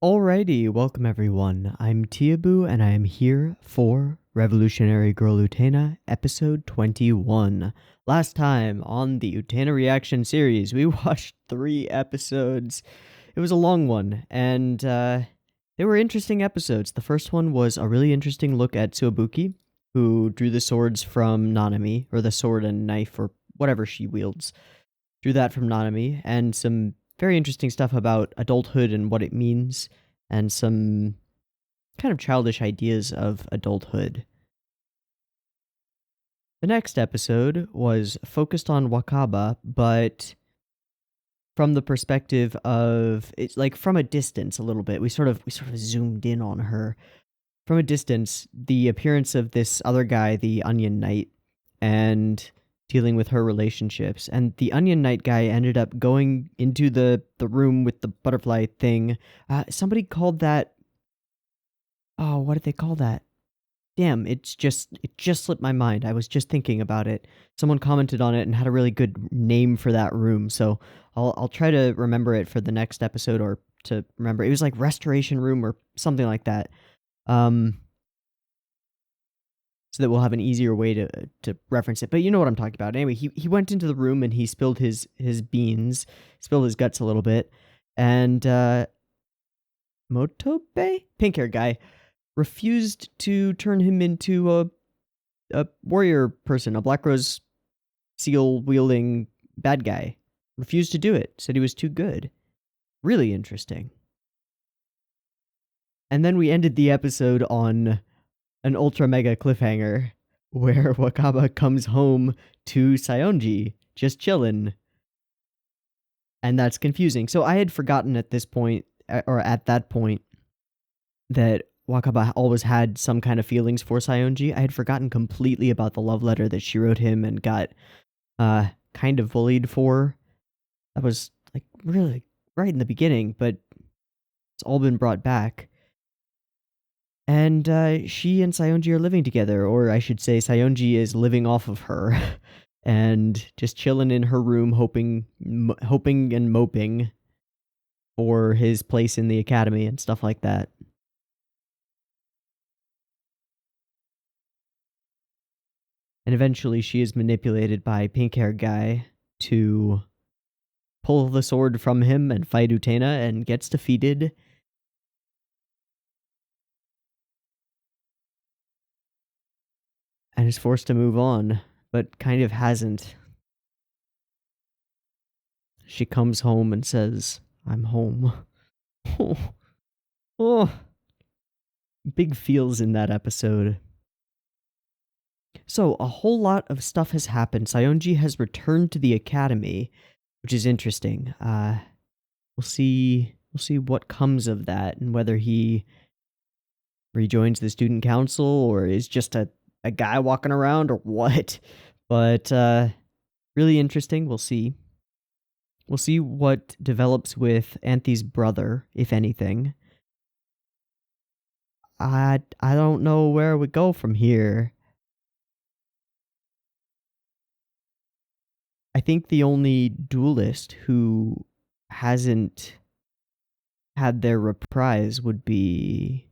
Alrighty, welcome everyone. I'm Teeaboo and I am here for Revolutionary Girl Utena, episode 21. Last time on the Utena reaction series, we watched 3 episodes. It was a long one, and they were interesting episodes. The first one was a really interesting look at Tsuabuki, who drew the swords from Nanami, or the sword and knife, or whatever she wields. Drew that from Nanami, and some very interesting stuff about adulthood and what it means, and some kind of childish ideas of adulthood. The next episode was focused on Wakaba, but from the perspective of it's like from a distance a little bit. We sort of zoomed in on her from a distance. The appearance of this other guy, the Onion Knight, and dealing with her relationships. And the Onion Knight guy ended up going into the room with the butterfly thing. Somebody called that... Oh, what did they call that? Damn, it just slipped my mind. I was just thinking about it. Someone commented on it and had a really good name for that room, so I'll try to remember it for the next episode, or to remember. It was like Restoration Room or something like that. So that we'll have an easier way to reference it. But you know what I'm talking about. Anyway, he went into the room and he spilled his beans, spilled his guts a little bit, and Motobe, pink hair guy, refused to turn him into a warrior person, a Black Rose seal wielding bad guy. Refused to do it. Said he was too good. Really interesting. And then we ended the episode on an ultra mega cliffhanger where Wakaba comes home to Saionji, just chillin'. And that's confusing. So I had forgotten at this point, or at that point, that Wakaba always had some kind of feelings for Saionji. I had forgotten completely about the love letter that she wrote him and got kind of bullied for. That was like really right in the beginning, but it's all been brought back. And she and Saionji are living together, or I should say Saionji is living off of her and just chilling in her room, hoping and moping for his place in the academy and stuff like that. And eventually she is manipulated by pink-haired guy to pull the sword from him and fight Utena, and gets defeated. And is forced to move on, but kind of hasn't. She comes home and says, "I'm home." Oh, oh. Big feels in that episode. So, a whole lot of stuff has happened. Saionji has returned to the academy, which is interesting. We'll see what comes of that, and whether he rejoins the student council or is just a guy walking around or what. But really interesting. We'll see. We'll see what develops with Anthony's brother, if anything. I don't know where we go from here. I think the only duelist who hasn't had their reprise would be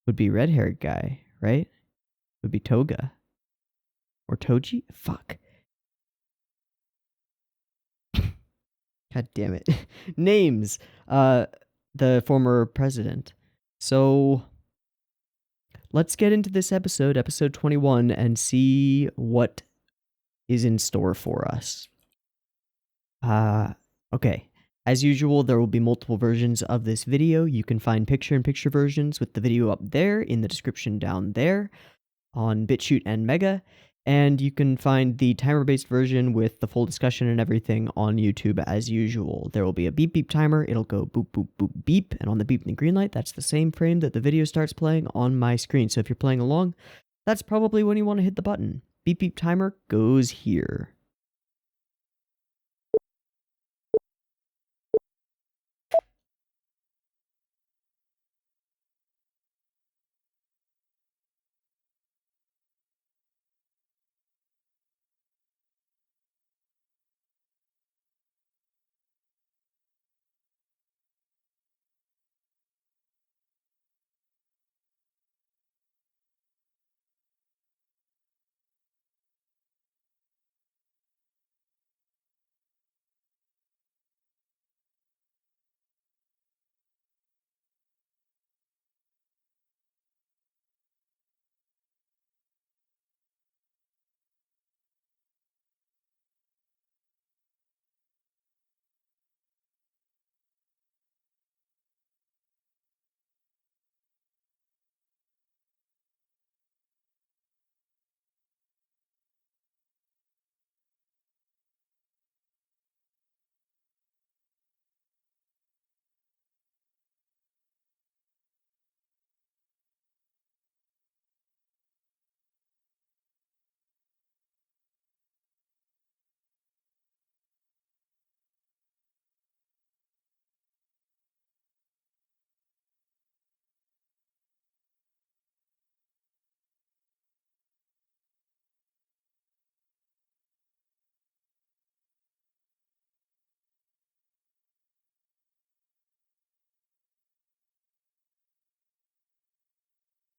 red-haired guy, right? Would be Toga. Or Toji? Fuck. God damn it. Names. The former president. So let's get into this episode 21, and see what is in store for us. Okay. As usual, there will be multiple versions of this video. You can find picture-in-picture versions with the video up there in the description down there on BitChute and Mega. And you can find the timer-based version with the full discussion and everything on YouTube as usual. There will be a beep beep timer. It'll go boop boop boop beep, and on the beep and the green light, that's the same frame that the video starts playing on my screen. So if you're playing along, that's probably when you want to hit the button. Beep beep timer goes here.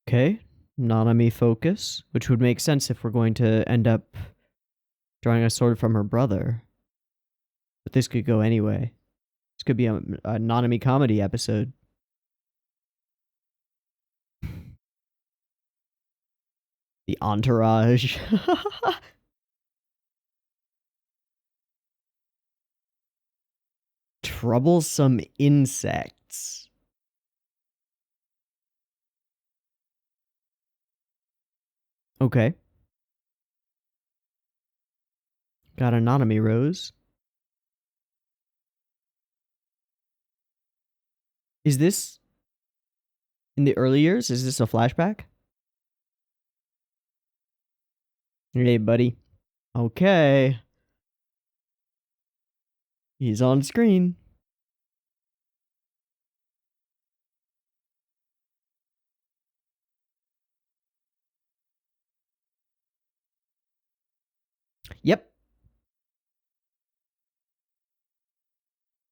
Okay. Nanami focus, which would make sense if we're going to end up drawing a sword from her brother. But this could go anyway. This could be a Nanami comedy episode. The entourage. Troublesome insects. Okay. Got a Nanami rose. Is this in the early years? Is this a flashback? Hey, buddy. Okay. He's on screen. Yep.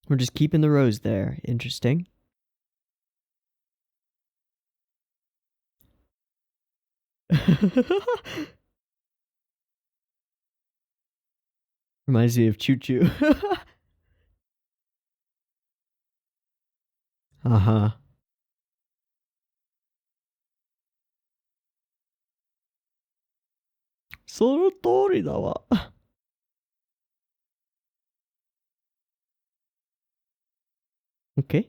We're just keeping the rose there. Interesting. Reminds me of Choo Choo. Uh-huh. Okay.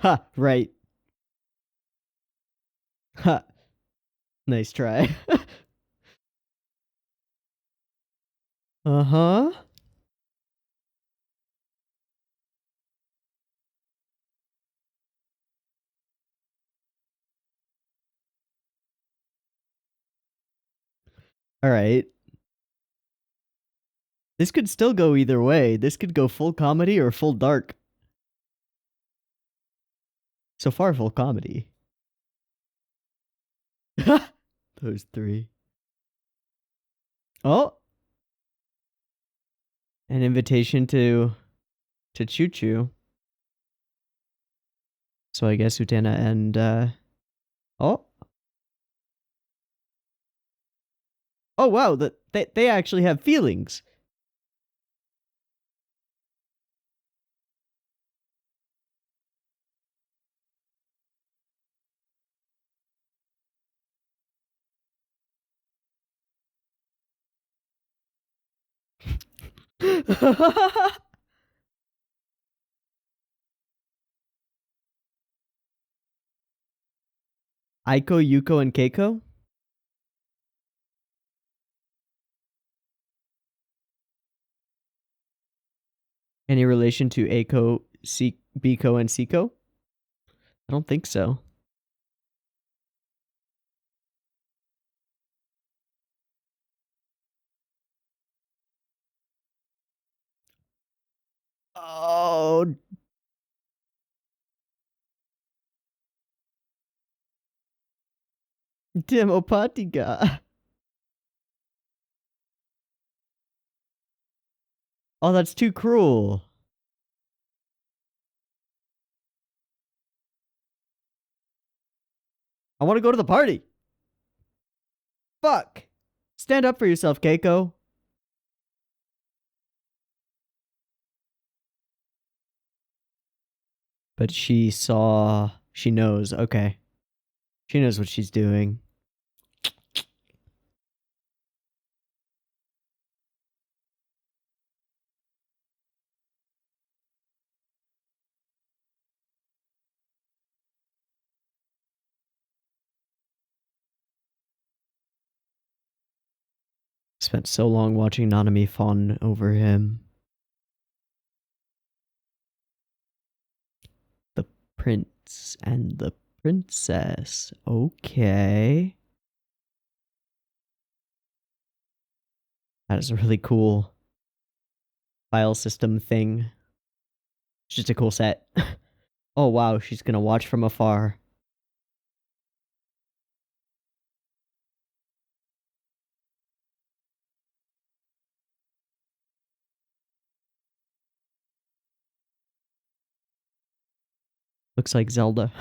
Ha, right. Ha. Nice try. Uh-huh. All right. This could still go either way. This could go full comedy or full dark. So far, full comedy. Those three. Oh. An invitation to Choo Choo. So I guess Utena and oh. Oh wow, they actually have feelings. Aiko, Yuko, and Keiko? Any relation to Aiko, Biko, and Siko? I don't think so. Oh. Demopatiga. Oh, that's too cruel. I want to go to the party. Fuck. Stand up for yourself, Keiko. But she knows. Okay. She knows what she's doing. Spent so long watching Nanami fawn over him. The prince and the princess. Okay. That is a really cool file system thing. It's just a cool set. Oh wow, she's gonna watch from afar. Looks like Zelda.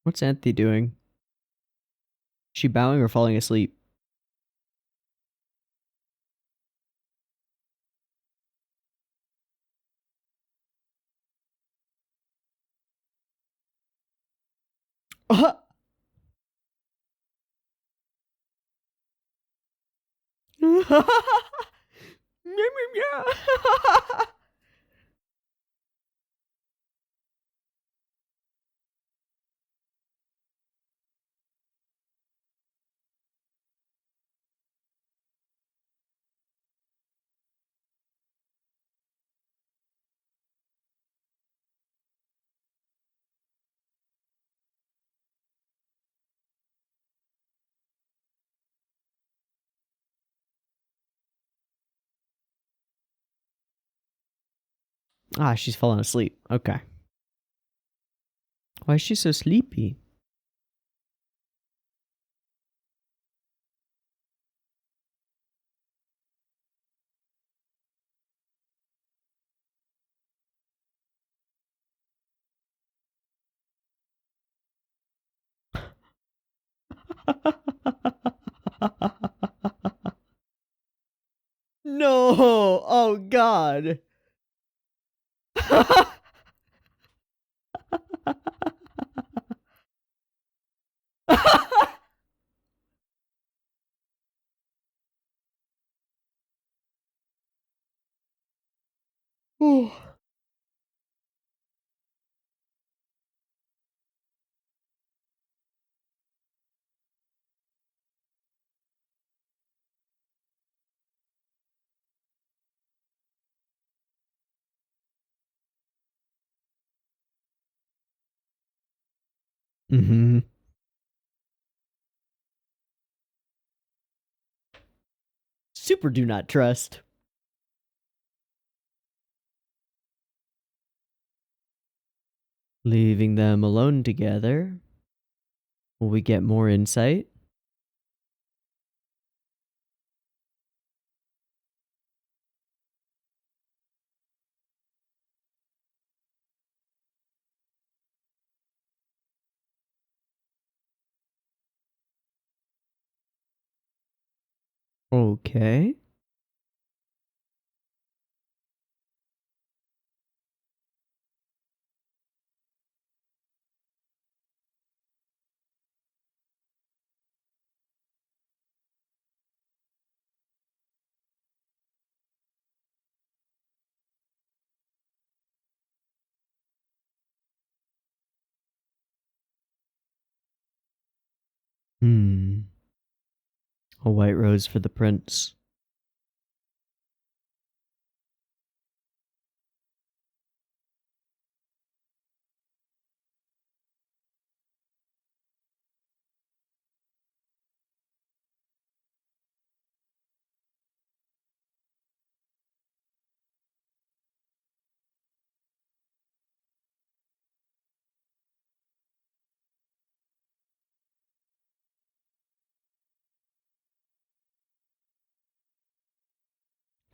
What's Anthe doing? Is she bowing or falling asleep? Ah, she's falling asleep. Okay. Why is she so sleepy? No! Oh god! Mm-hmm. Super do not trust. Leaving them alone together. Will we get more insight? Okay. Hmm. A white rose for the prince.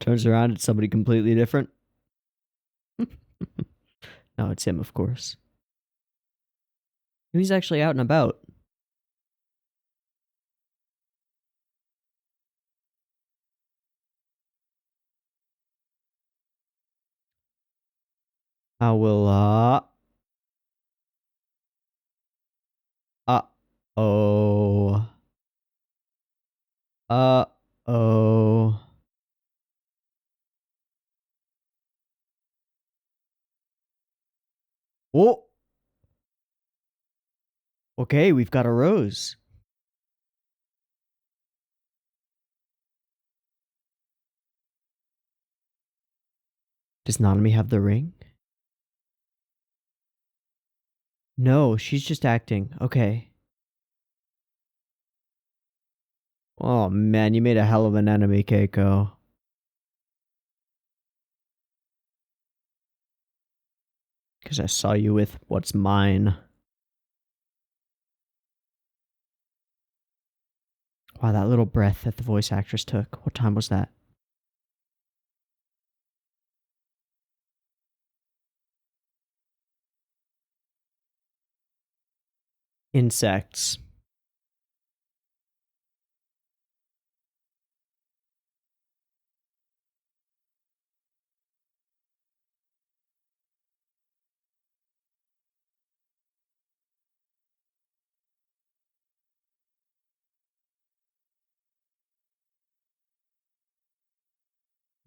Turns around, it's somebody completely different. No, it's him, of course. He's actually out and about. How will oh. Oh. Oh. Okay, we've got a rose. Does Nanami have the ring? No, she's just acting. Okay. Oh man, you made a hell of an enemy, Keiko. Because I saw you with what's mine. Wow, that little breath that the voice actress took. What time was that? Insects.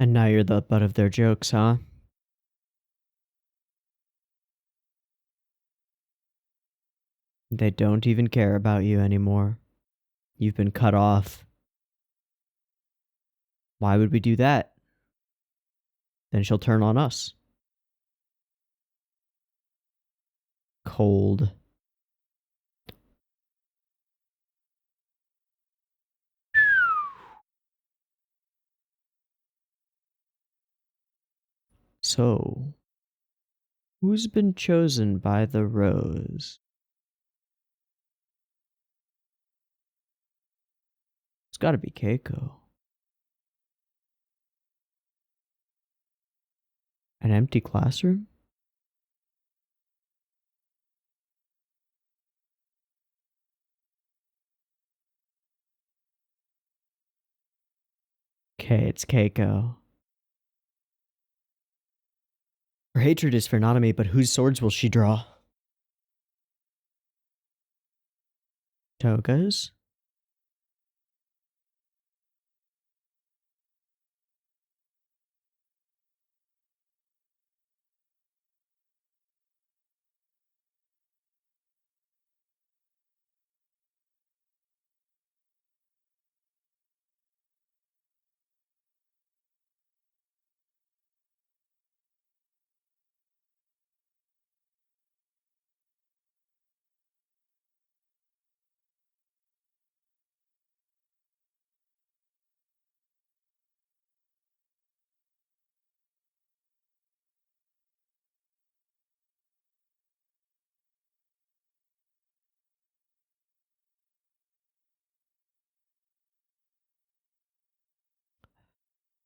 And now you're the butt of their jokes, huh? They don't even care about you anymore. You've been cut off. Why would we do that? Then she'll turn on us. Cold. So, who's been chosen by the rose? It's gotta be Keiko. An empty classroom? Okay, it's Keiko. Her hatred is for Nanami, but whose swords will she draw? Toga's?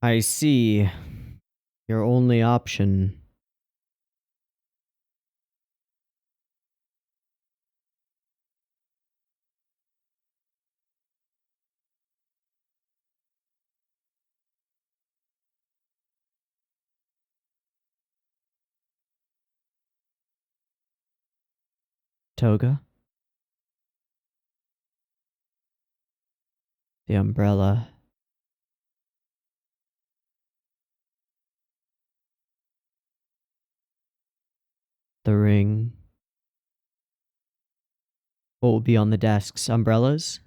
I see. Your only option. Toga? The umbrella. The ring. What will be on the desks? Umbrellas?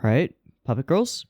Alright, puppet girls?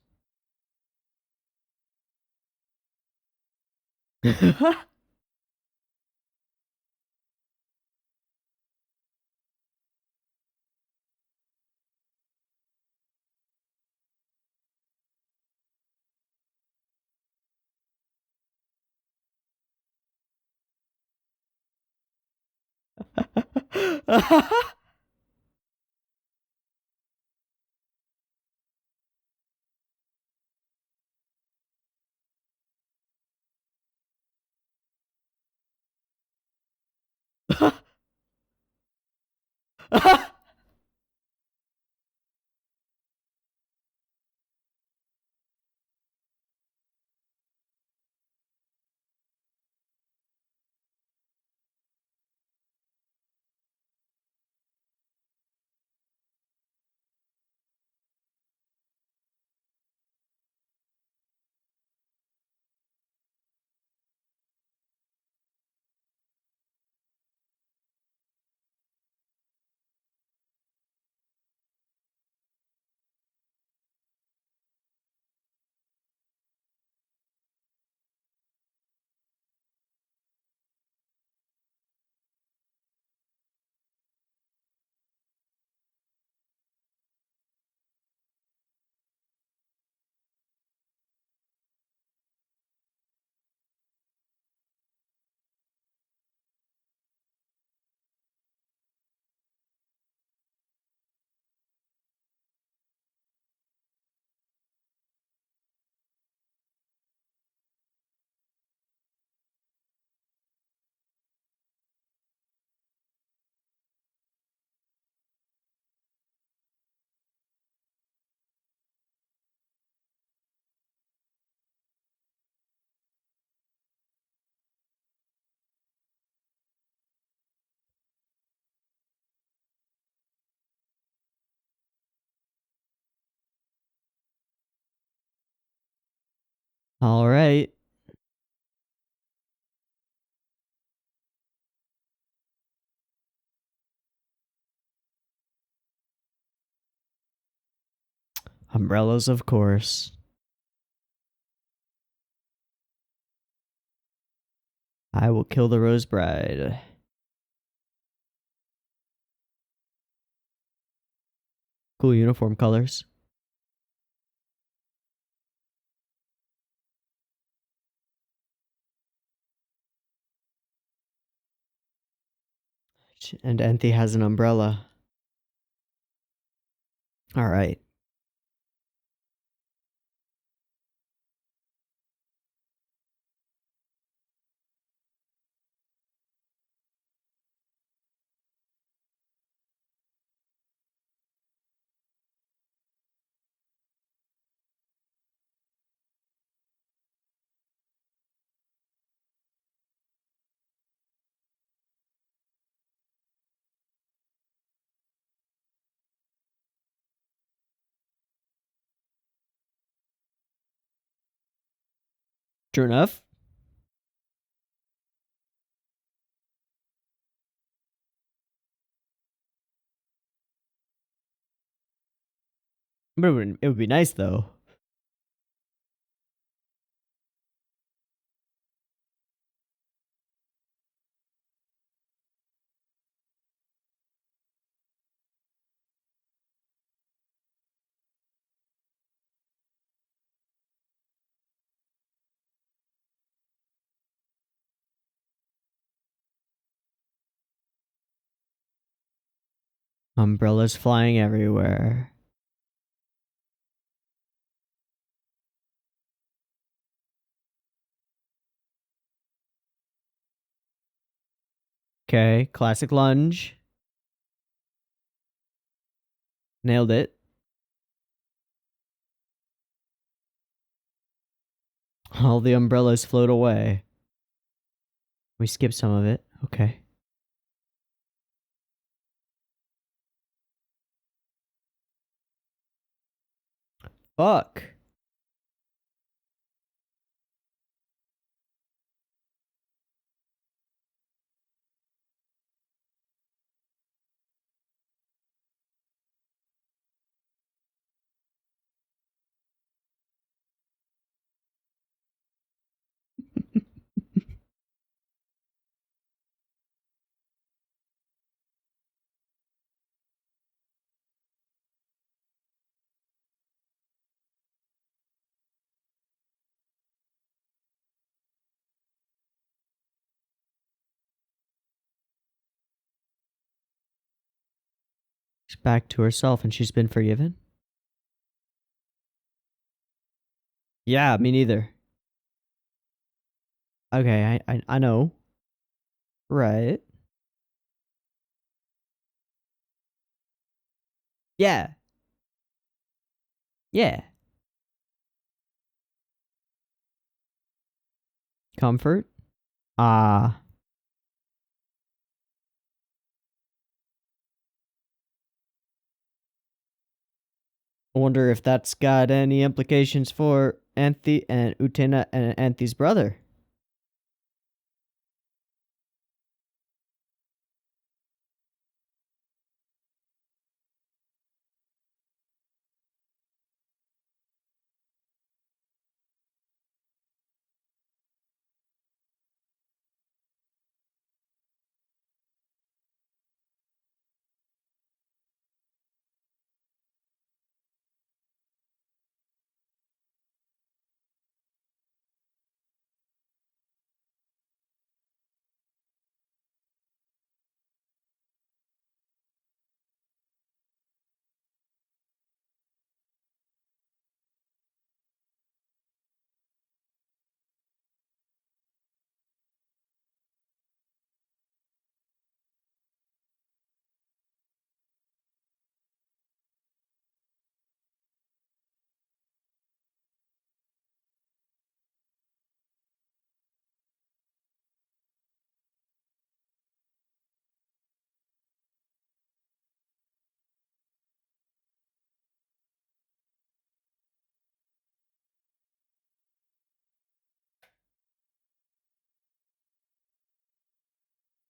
All right. Umbrellas, of course. I will kill the Rose Bride. Cool uniform colors. And Enthi has an umbrella. All right. True enough. But it would be nice, though. Umbrellas flying everywhere. Okay, classic lunge. Nailed it. All the umbrellas float away. We skipped some of it. Okay. Fuck. She's back to herself and she's been forgiven? Yeah, me neither. Okay, I know. Right. Yeah. Yeah. Comfort? Ah. I wonder if that's got any implications for Anthi and Utena and Anthi's brother.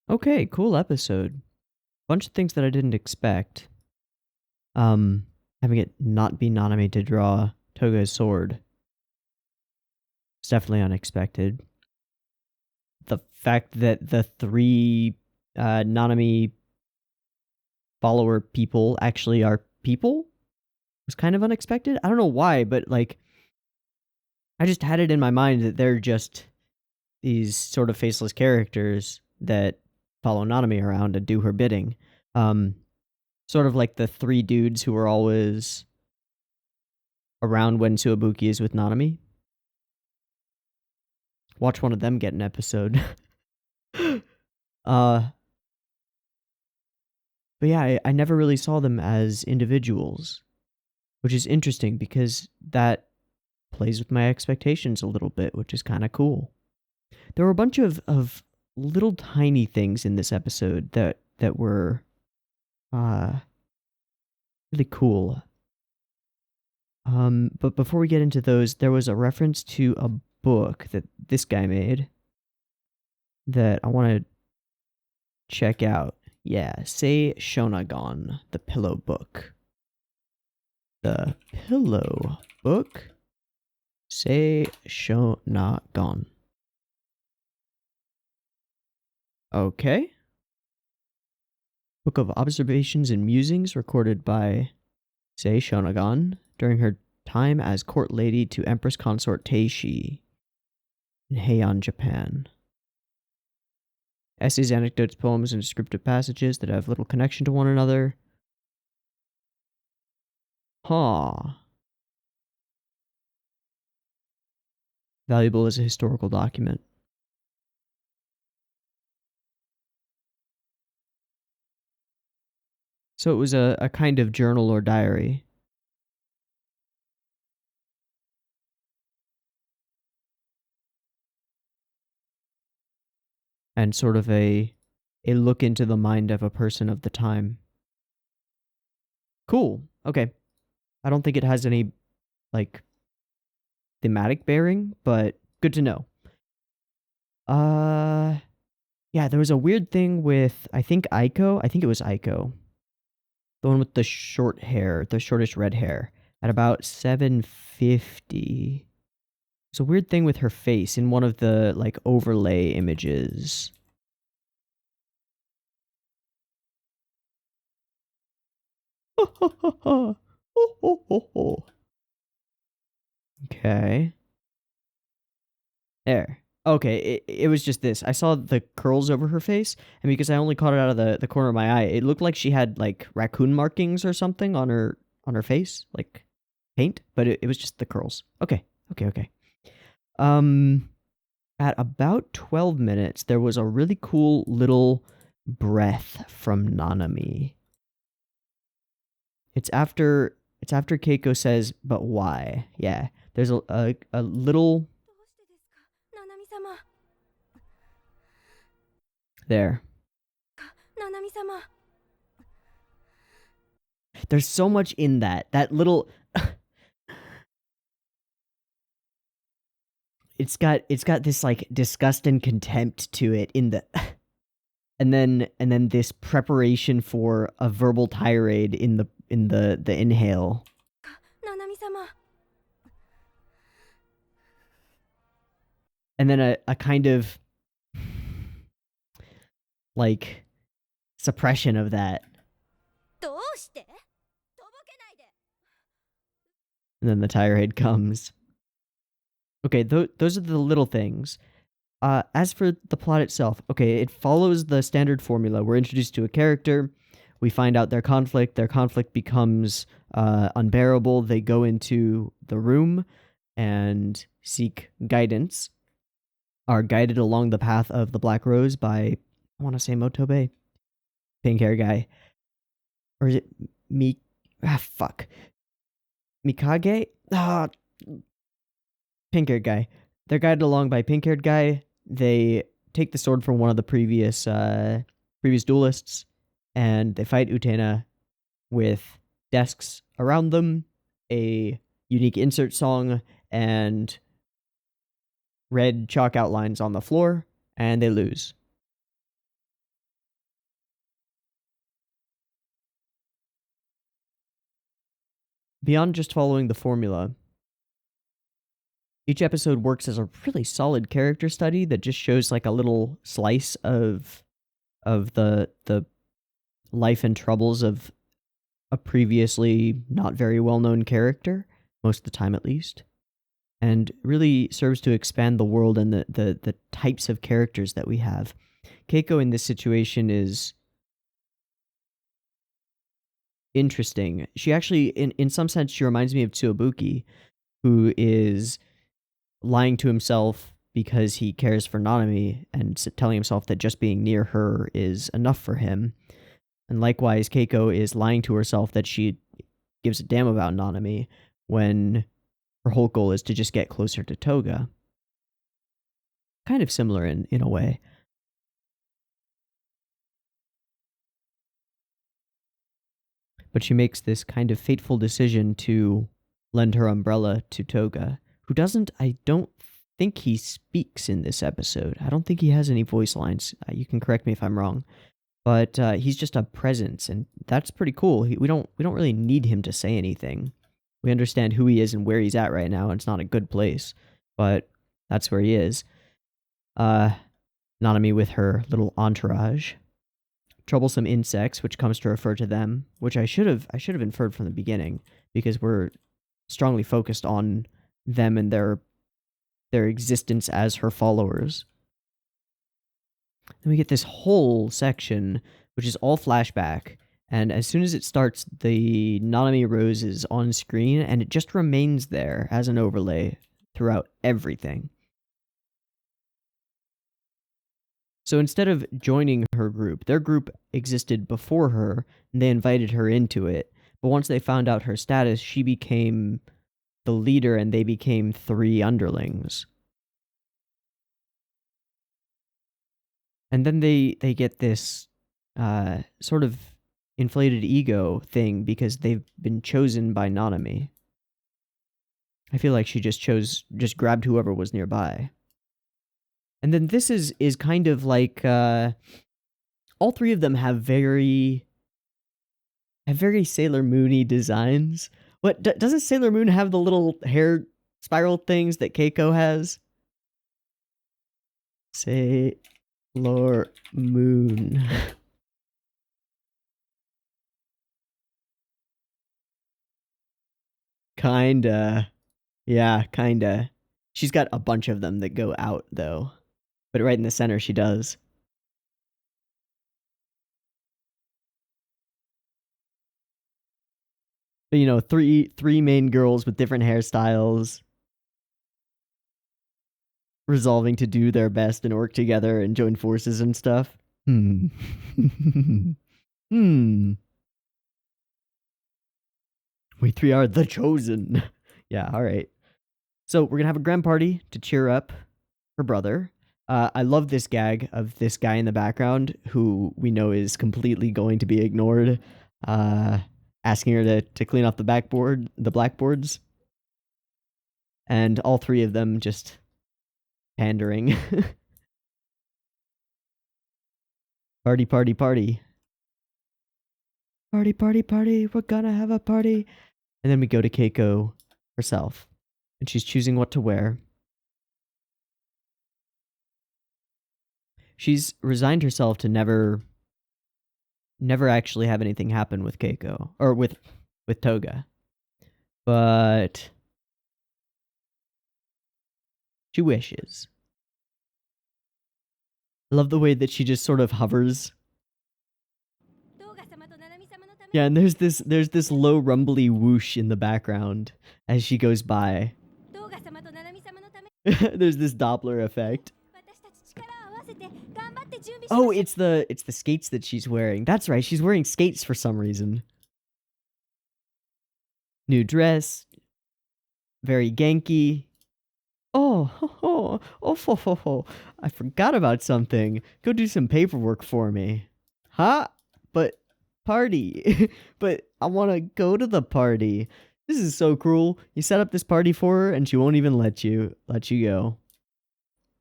Okay, cool episode. Bunch of things that I didn't expect. Having it not be Nanami to draw Toga's sword. It's definitely unexpected. The fact that the three Nanami follower people actually are people was kind of unexpected. I don't know why, but like, I just had it in my mind that they're just these sort of faceless characters that follow Nanami around and do her bidding. Sort of like the three dudes who were always around when Suabuki is with Nanami. Watch one of them get an episode. But yeah, I never really saw them as individuals, which is interesting because that plays with my expectations a little bit, which is kind of cool. There were a bunch of little tiny things in this episode that were really cool. But before we get into those, there was a reference to a book that this guy made that I want to check out. Yeah, Sei Shonagon, the pillow book. The pillow book? Sei Shonagon. Okay. Book of Observations and Musings recorded by Sei Shonagon during her time as court lady to Empress Consort Teeshi in Heian, Japan. Essays, anecdotes, poems, and descriptive passages that have little connection to one another. Huh. Valuable as a historical document. So it was a kind of journal or diary. And sort of a look into the mind of a person of the time. Cool. Okay. I don't think it has any, like, thematic bearing, but good to know. Yeah, there was a weird thing with, I think Aiko. I think it was Aiko. The one with the short hair, the shortish red hair, at about 750. It's a weird thing with her face in one of the, like, overlay images. Okay. There. Okay, it was just this. I saw the curls over her face, and because I only caught it out of the corner of my eye, it looked like she had, like, raccoon markings or something on her face, like paint, but it was just the curls. Okay. At about 12 minutes, there was a really cool little breath from Nanami. It's after Keiko says, "But why?" Yeah. There's a little there. There's so much in that. That little it's got this, like, disgust and contempt to it in the and then this preparation for a verbal tirade in the inhale. And then a kind of, like, suppression of that. And then the tirade comes. Okay, those are the little things. As for the plot itself, okay, it follows the standard formula. We're introduced to a character, we find out their conflict becomes unbearable, they go into the room and seek guidance, are guided along the path of the Black Rose by, I want to say Motobe, pink hair guy. Or is it Mikage? Pink haired guy. They're guided along by pink haired guy. They take the sword from one of the previous duelists, and they fight Utena with desks around them, a unique insert song, and red chalk outlines on the floor, and they lose. beyond just following the formula, each episode works as a really solid character study that just shows like a little slice of the life and troubles of a previously not very well-known character, most of the time at least, and really serves to expand the world and the types of characters that we have. Keiko in this situation is interesting. She actually, in some sense, she reminds me of Tsuabuki, who is lying to himself because he cares for Nanami and telling himself that just being near her is enough for him. And likewise, Keiko is lying to herself that she gives a damn about Nanami when her whole goal is to just get closer to Toga. Kind of similar in a way. But she makes this kind of fateful decision to lend her umbrella to Toga, who I don't think he speaks in this episode. I don't think he has any voice lines. You can correct me if I'm wrong. But he's just a presence, and that's pretty cool. We don't really need him to say anything. We understand who he is and where he's at right now, and it's not a good place, but that's where he is. Nanami with her little entourage. Troublesome insects, which comes to refer to them, which I should have inferred from the beginning, because we're strongly focused on them and their existence as her followers. Then we get this whole section, which is all flashback, and as soon as it starts, the Nanami Rose is on screen, and it just remains there as an overlay throughout everything. So instead of joining her group, their group existed before her, and they invited her into it, but once they found out her status, she became the leader, and they became 3 underlings. And then they get this sort of inflated ego thing because they've been chosen by Nanami. I feel like she just grabbed whoever was nearby. And then this is kind of like all 3 of them have very Sailor Moon-y designs. What doesn't Sailor Moon have the little hair spiral things that Keiko has? Sailor Moon. Kinda. Yeah, kinda. She's got a bunch of them that go out, though. But right in the center, she does. But, you know, three main girls with different hairstyles, resolving to do their best and work together and join forces and stuff. Hmm. We 3 are the chosen. Yeah, alright. So we're gonna have a grand party to cheer up her brother. I love this gag of this guy in the background who we know is completely going to be ignored, asking her to clean up the blackboards. And all 3 of them just pandering. Party, party, party. Party, party, party, we're gonna have a party. And then we go to Keiko herself, and she's choosing what to wear. She's resigned herself to never actually have anything happen with Keiko, or with Toga. But she wishes. I love the way that she just sort of hovers. Yeah, and there's this low rumbly whoosh in the background as she goes by. There's this Doppler effect. Oh, it's the skates that she's wearing. That's right, she's wearing skates for some reason. New dress. Very Genki. Oh, I forgot about something. Go do some paperwork for me. Huh? But party. But I want to go to the party. This is so cruel. You set up this party for her and she won't even let you go.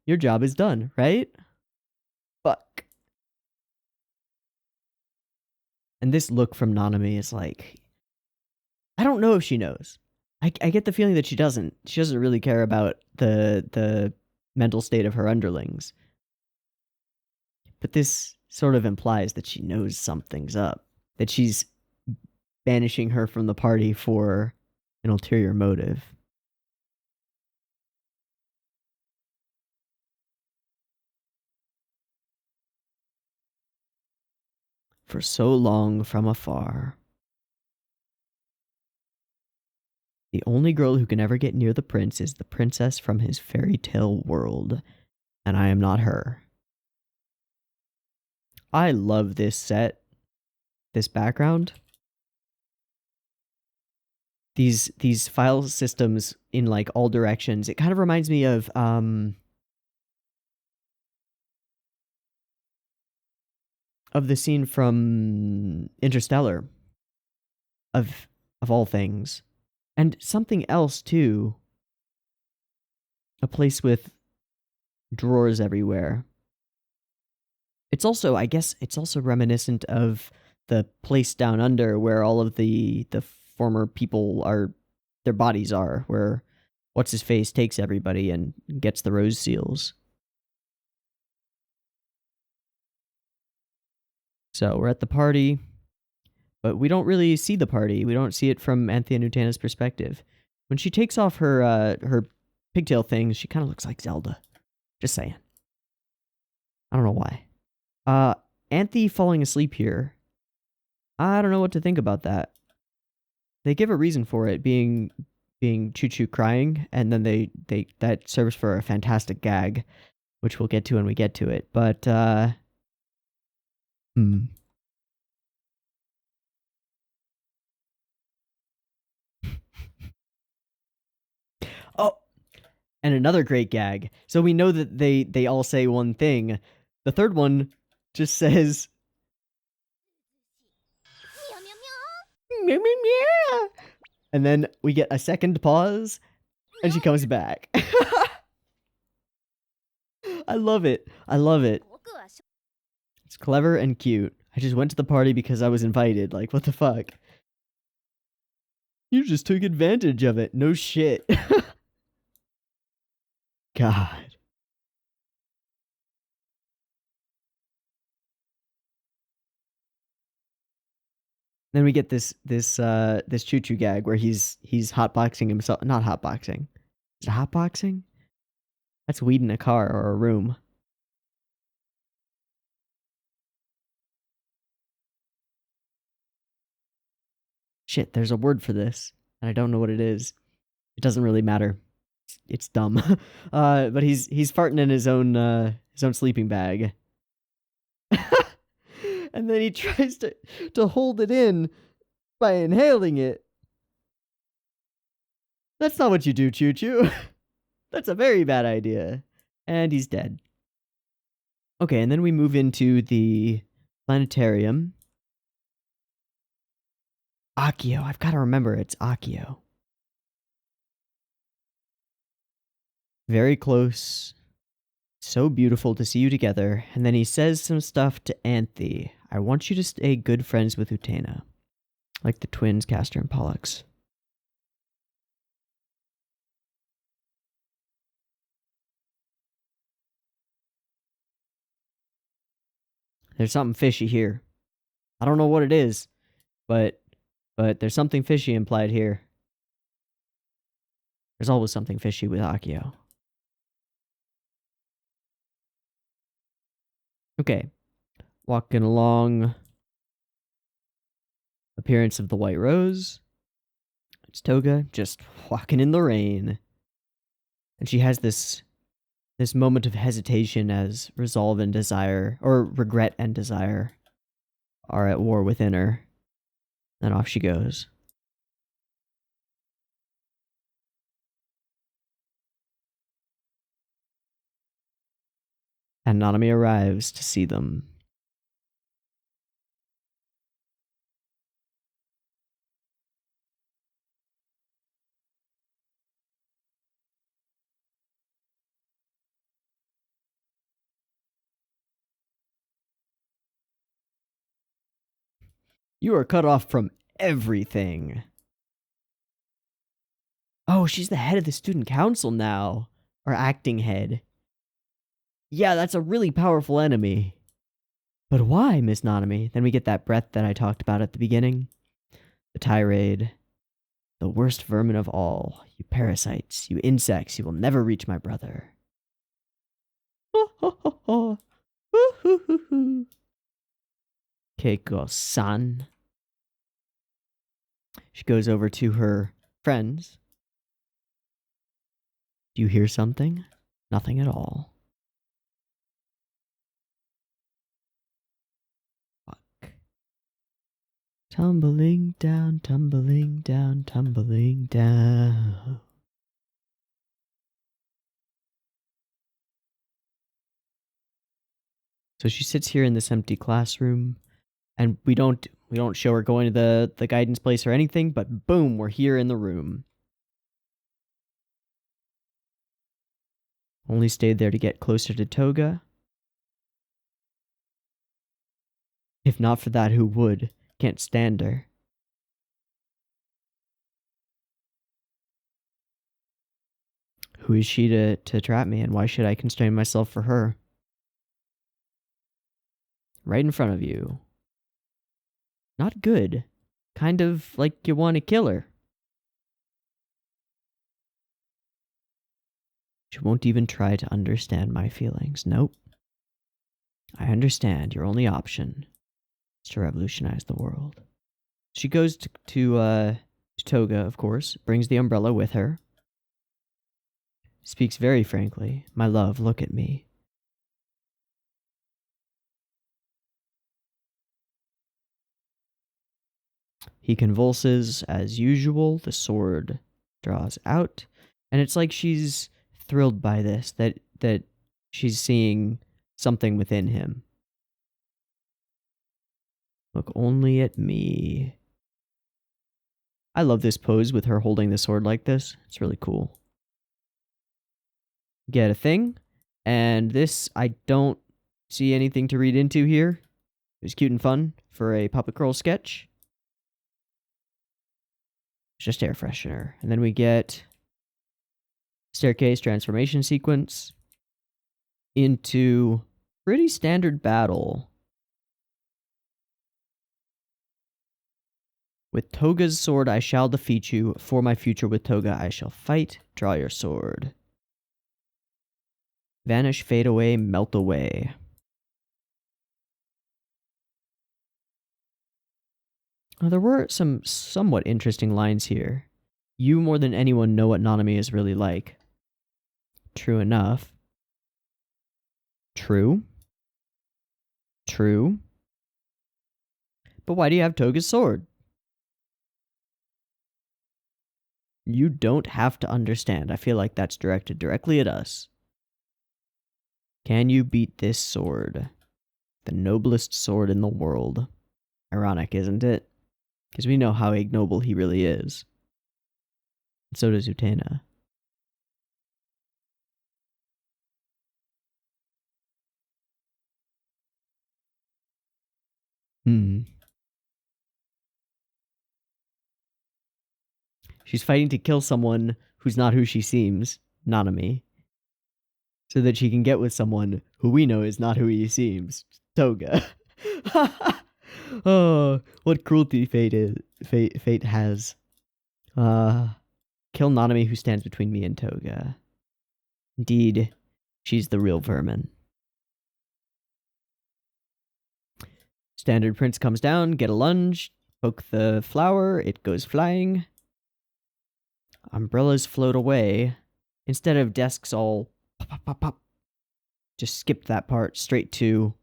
Your job is done, right? Fuck. And this look from Nanami is like, I don't know if she knows. I get the feeling that she doesn't. She doesn't really care about the mental state of her underlings. But this sort of implies that she knows something's up. That she's banishing her from the party for an ulterior motive. For so long from afar. The only girl who can ever get near the prince is the princess from his fairy tale world, and I am not her. I love this set, this background. These file systems in like all directions. It kind of reminds me of the scene from Interstellar of all things. And something else too. A place with drawers everywhere. It's also, I guess, it's also reminiscent of the place down under where all of the former people are, their bodies are, where what's his face takes everybody and gets the rose seals. So we're at the party, but we don't really see the party. We don't see it from Anthea and Utena's perspective. When she takes off her pigtail things, she kind of looks like Zelda. Just saying. I don't know why. Anthe falling asleep here. I don't know what to think about that. They give a reason for it being Choo Choo crying, and then they that serves for a fantastic gag, which we'll get to when we get to it. But Oh, and another great gag. So we know that they all say one thing. The third one just says meow, meow, meow. And then we get a second pause, and she comes back. I love it. I love it. It's clever and cute. I just went to the party because I was invited. Like, what the fuck? You just took advantage of it. No shit. God. Then we get this Choo Choo gag where he's hotboxing himself. Not hotboxing. Is it hotboxing? That's weed in a car or a room. Shit, there's a word for this, and I don't know what it is. It doesn't really matter. It's dumb. But he's farting in his own sleeping bag. And then he tries to hold it in by inhaling it. That's not what you do, Choo Choo. That's a very bad idea. And he's dead. Okay, and then we move into the planetarium. Akio. I've got to remember it's Akio. Very close. So beautiful to see you together. And then he says some stuff to Anthe. I want you to stay good friends with Utena. Like the twins, Castor and Pollux. There's something fishy here. I don't know what it is, but there's something fishy implied here. There's always something fishy with Akio. Okay. Walking along. Appearance of the White Rose. It's Toga just walking in the rain. And she has this moment of hesitation as resolve and desire, or regret and desire, are at war within her. Then off she goes. And Nanami arrives to see them. You are cut off from everything. Oh, she's the head of the student council now. Or acting head. Yeah, that's a really powerful enemy. But why, Miss Nanami? Then we get that breath that I talked about at the beginning. The tirade. The worst vermin of all. You parasites, you insects, you will never reach my brother. Keiko-san. She goes over to her friends. Do you hear something? Nothing at all. Fuck. Tumbling down, tumbling down, tumbling down. So she sits here in this empty classroom, and we don't show her going to the guidance place or anything, but boom, we're here in the room. Only stayed there to get closer to Toga. If not for that, who would? Can't stand her. Who is she to trap me, and why should I constrain myself for her? Right in front of you. Not good. Kind of like you want to kill her. She won't even try to understand my feelings. Nope. I understand. Your only option is to revolutionize the world. She goes to Toga, of course, brings the umbrella with her. Speaks very frankly. My love, look at me. He convulses as usual. The sword draws out. And it's like she's thrilled by this, that she's seeing something within him. Look only at me. I love this pose with her holding the sword like this. It's really cool. Get a thing. And this, I don't see anything to read into here. It was cute and fun for a Puppet Girl sketch. Just air freshener. And then we get staircase transformation sequence into pretty standard battle. With Toga's sword I shall defeat you. For my future with Toga I shall fight. Draw your sword. Vanish, fade away, melt away. Now, there were some somewhat interesting lines here. You more than anyone know what Nanami is really like. True enough. True. True. But why do you have Toga's sword? You don't have to understand. I feel like that's directed directly at us. Can you beat this sword? The noblest sword in the world. Ironic, isn't it? Because we know how ignoble he really is. And so does Utena. She's fighting to kill someone who's not who she seems, Nanami, so that she can get with someone who we know is not who he seems, Toga. Oh, what cruelty fate has. Kill Nanami who stands between me and Toga. Indeed, she's the real vermin. Standard Prince comes down, get a lunge, poke the flower, it goes flying. Umbrellas float away. Instead of desks all pop, pop, pop, pop. Just skip that part straight to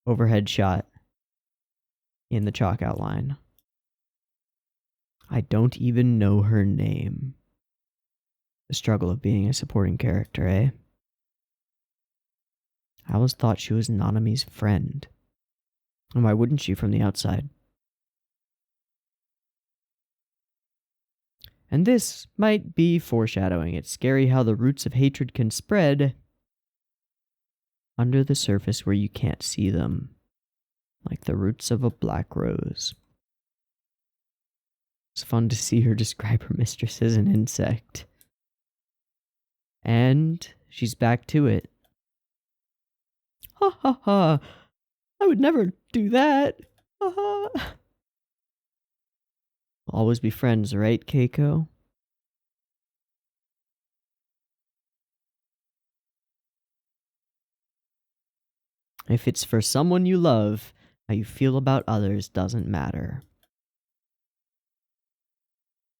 overhead shot in the chalk outline. I don't even know her name. The struggle of being a supporting character, eh? I always thought she was Nanami's friend. And why wouldn't she from the outside? And this might be foreshadowing. It's scary how the roots of hatred can spread under the surface where you can't see them. Like the roots of a black rose. It's fun to see her describe her mistress as an insect. And she's back to it. Ha ha ha. I would never do that. Ha ha. We'll always be friends, right, Keiko? If it's for someone you love, how you feel about others doesn't matter.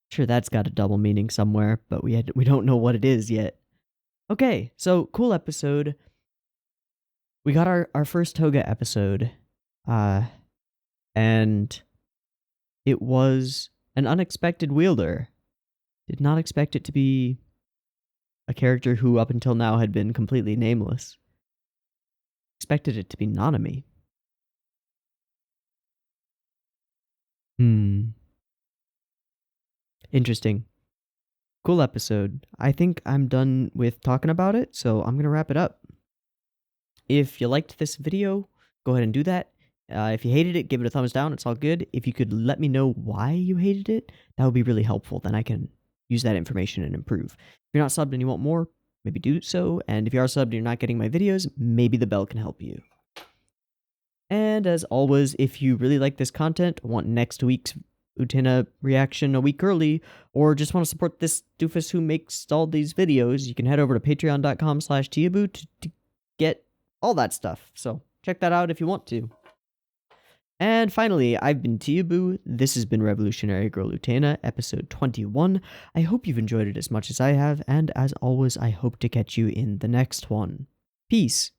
Sure, that's got a double meaning somewhere, but we don't know what it is yet. Okay, so cool episode. We got our first Toga episode, and it was an unexpected wielder. Did not expect it to be a character who up until now had been completely nameless. Expected it to be Nanami. Interesting. Cool episode. I think I'm done with talking about it, so I'm going to wrap it up. If you liked this video, go ahead and do that. If you hated it, give it a thumbs down. It's all good. If you could let me know why you hated it, that would be really helpful. Then I can use that information and improve. If you're not subbed and you want more, maybe do so. And if you are subbed and you're not getting my videos, maybe the bell can help you. And as always, if you really like this content, want next week's Utena reaction a week early, or just want to support this doofus who makes all these videos, you can head over to patreon.com/Teeaboo to get all that stuff. So check that out if you want to. And finally, I've been Teeaboo. This has been Revolutionary Girl Utena, episode 21. I hope you've enjoyed it as much as I have, and as always, I hope to catch you in the next one. Peace.